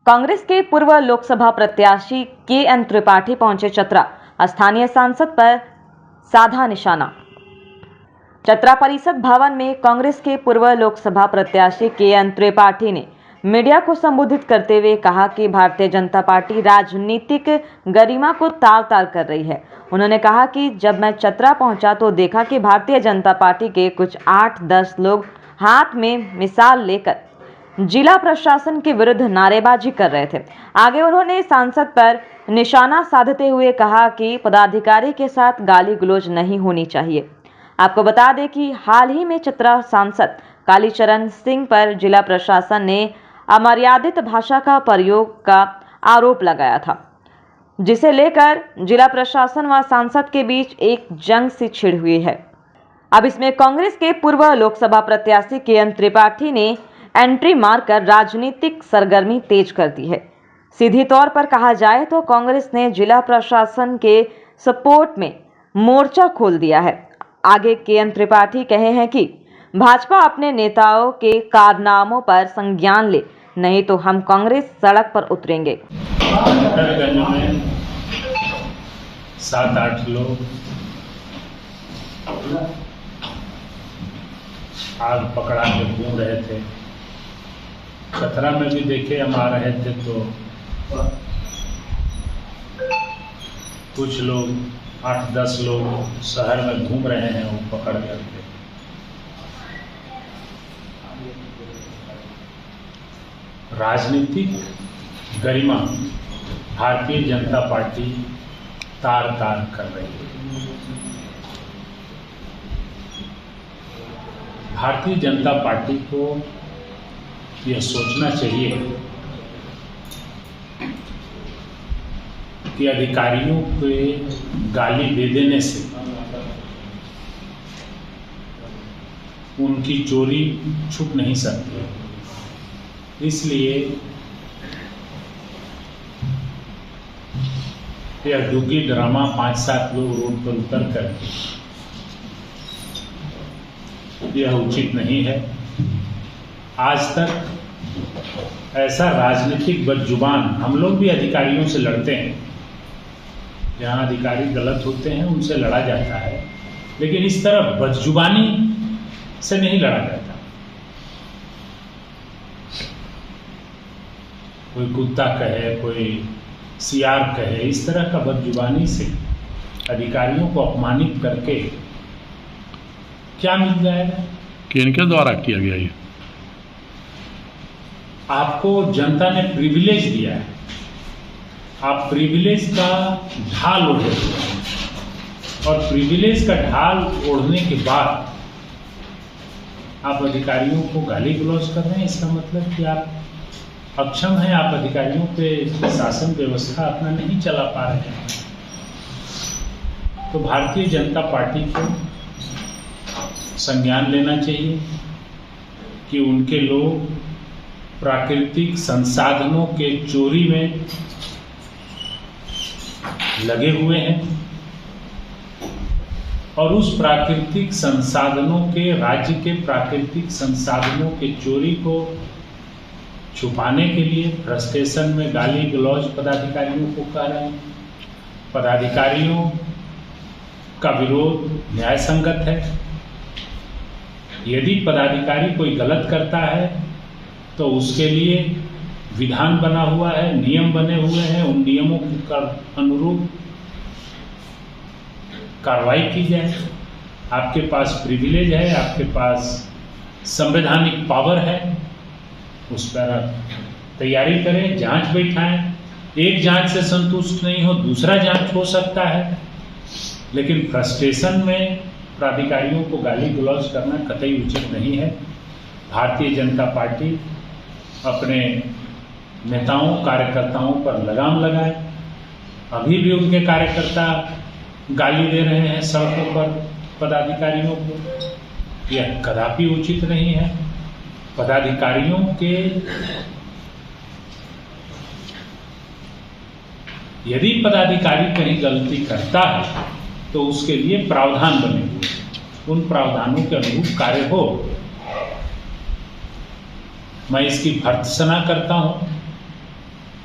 कांग्रेस के पूर्व लोकसभा प्रत्याशी के.एन. त्रिपाठी पहुंचे चतरा, स्थानीय सांसद पर साधा निशाना। चतरा परिषद भवन में कांग्रेस के पूर्व लोकसभा प्रत्याशी के.एन. त्रिपाठी ने मीडिया को संबोधित करते हुए कहा कि भारतीय जनता पार्टी राजनीतिक गरिमा को तार-तार कर रही है। उन्होंने कहा कि जब मैं चतरा पहुंचा तो देखा कि भारतीय जनता पार्टी के कुछ 8-10 लोग हाथ में मिसाल लेकर जिला प्रशासन के विरुद्ध नारेबाजी कर रहे थे। आगे उन्होंने सांसद पर निशाना साधते हुए कहा कि पदाधिकारी के साथ गाली गलौज नहीं होनी चाहिए। आपको बता दें कि हाल ही में चतरा सांसद कालीचरण सिंह पर जिला प्रशासन ने अमर्यादित भाषा का प्रयोग का आरोप लगाया था, जिसे लेकर जिला प्रशासन व सांसद के बीच एक जंग सी छिड़ हुई है। अब इसमें कांग्रेस के पूर्व लोकसभा प्रत्याशी के.एन. त्रिपाठी ने एंट्री मारकर राजनीतिक सरगर्मी तेज कर दी है। सीधी तौर पर कहा जाए तो कांग्रेस ने जिला प्रशासन के सपोर्ट में मोर्चा खोल दिया है। आगे के.एन. त्रिपाठी कहे हैं कि भाजपा अपने नेताओं के कारनामों पर संज्ञान ले, नहीं तो हम कांग्रेस सड़क पर उतरेंगे। में 7-8 लोग आग पकड़ा के घूम रहे थे। चतरा में भी देखे हम आ रहे थे तो कुछ लोग 8-10 लोग शहर में घूम रहे हैं वो पकड़ करके। राजनीतिक गरिमा भारतीय जनता पार्टी तार-तार कर रही है। भारतीय जनता पार्टी को यह सोचना चाहिए कि अधिकारियों के गाली दे देने से उनकी चोरी छुप नहीं सकती। इसलिए यह डुग्गी ड्रामा 5-7 लोग रोड पर उतर कर यह उचित नहीं है। आज तक ऐसा राजनीतिक बदजुबान हम लोग भी अधिकारियों से लड़ते हैं, जहां अधिकारी गलत होते हैं उनसे लड़ा जाता है, लेकिन इस तरह बदजुबानी से नहीं लड़ा जाता। कोई कुत्ता कहे, कोई सियार कहे, इस तरह का बदजुबानी से अधिकारियों को अपमानित करके क्या मिल जाएगा? किनके द्वारा किया गया ये? आपको जनता ने प्रिविलेज दिया है, आप प्रिविलेज का ढाल ओढ़े हुए हैं, और प्रिविलेज का ढाल ओढ़ने के बाद आप अधिकारियों को गाली गलौज कर रहे हैं। इसका मतलब कि आप अक्षम हैं, आप अधिकारियों पे शासन व्यवस्था अपना नहीं चला पा रहे हैं। तो भारतीय जनता पार्टी को संज्ञान लेना चाहिए कि उनके लोग प्राकृतिक संसाधनों के चोरी में लगे हुए हैं, और उस प्राकृतिक संसाधनों के, राज्य के प्राकृतिक संसाधनों के चोरी को छुपाने के लिए फ्रस्ट्रेशन में गाली गलौज पदाधिकारियों को कर रहे हैं। पदाधिकारियों का विरोध न्याय संगत है। यदि पदाधिकारी कोई गलत करता है तो उसके लिए विधान बना हुआ है, नियम बने हुए हैं, उन नियमों के अनुरूप कार्रवाई की जाए। आपके पास प्रिविलेज है, आपके पास संवैधानिक पावर है, उस पर तैयारी करें, जांच बैठाएं। एक जांच से संतुष्ट नहीं हो, दूसरा जांच हो सकता है, लेकिन फ्रस्ट्रेशन में प्राधिकारियों को गाली गलौज करना कतई उचित नहीं है। भारतीय जनता पार्टी अपने नेताओं कार्यकर्ताओं पर लगाम लगाए। अभी भी उनके कार्यकर्ता गाली दे रहे हैं सड़कों पर पदाधिकारियों को, यह कदापि उचित नहीं है। पदाधिकारियों के यदि पदाधिकारी कहीं गलती करता है तो उसके लिए प्रावधान बने हुए, उन प्रावधानों के अनुरूप कार्य हो। मैं इसकी भर्त्सना करता हूं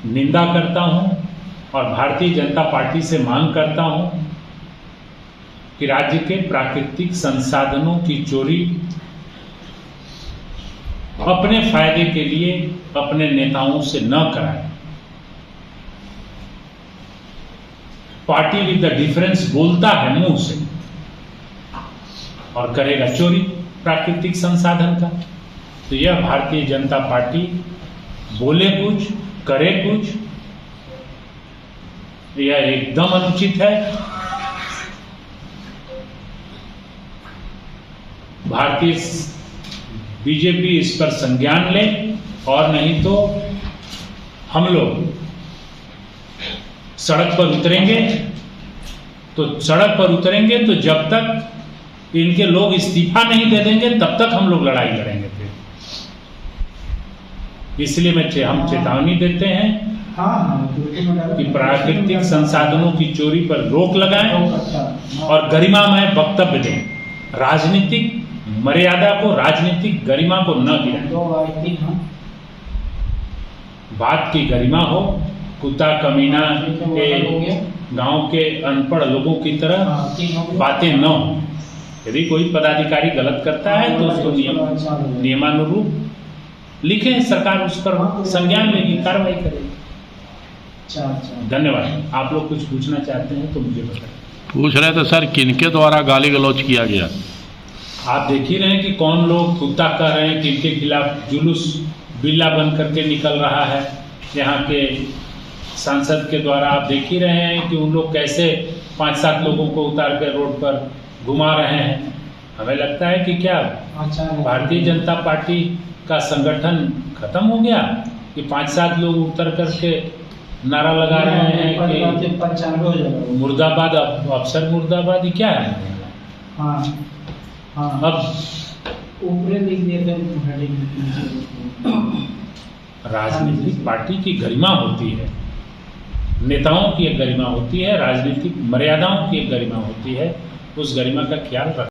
निंदा करता हूं और भारतीय जनता पार्टी से मांग करता हूं कि राज्य के प्राकृतिक संसाधनों की चोरी अपने फायदे के लिए अपने नेताओं से न कराएं। पार्टी विद द डिफरेंस बोलता है मुंह से और करेगा चोरी प्राकृतिक संसाधन का। तो यह भारतीय जनता पार्टी बोले कुछ करे कुछ, यह एकदम अनुचित है। भारतीय बीजेपी इस पर संज्ञान ले और नहीं तो हम लोग सड़क पर उतरेंगे। तो सड़क पर उतरेंगे तो जब तक इनके लोग इस्तीफा नहीं दे देंगे तब तक हम लोग लड़ाई लड़ेंगे फिर। इसलिए हम चेतावनी देते हैं कि प्राकृतिक संसाधनों की चोरी पर रोक लगाएं और गरिमामय वक्तव्य दें। राजनीतिक मर्यादा को, राजनीतिक गरिमा को न गिराएं। बात की गरिमा हो, कुत्ता कमीना के गांव के अनपढ़ लोगों की तरह बातें न हो। यदि कोई पदाधिकारी गलत करता है तो उसको नियमानुरूप लिखें, सरकार उस पर संज्ञान लेगी, कार्रवाई करेगी। धन्यवाद। आप लोग कुछ पूछना चाहते हैं तो मुझे बताएं। पूछ रहे थे सर, किनके द्वारा गाली गलौज किया गया? आप देख ही रहे हैं कि कौन लोग कुत्ता कह रहे हैं, किनके खिलाफ जुलूस बिल्ला बन करके निकल रहा है। यहाँ के सांसद के द्वारा आप देख ही रहे हैं कि उन लोग कैसे 5-7 लोगों को उतार कर रोड पर घुमा रहे हैं। हमें लगता है कि क्या भारतीय जनता पार्टी का संगठन खत्म हो गया कि 5-7 लोग उतर करके नारा लगा रहे हैं कि मुर्दाबाद, अफसर मुर्दाबाद। ये क्या है? अब राजनीतिक पार्टी की गरिमा होती है, नेताओं की एक गरिमा होती है, राजनीतिक मर्यादाओं की एक गरिमा होती है। उस गरिमा का ख्याल रख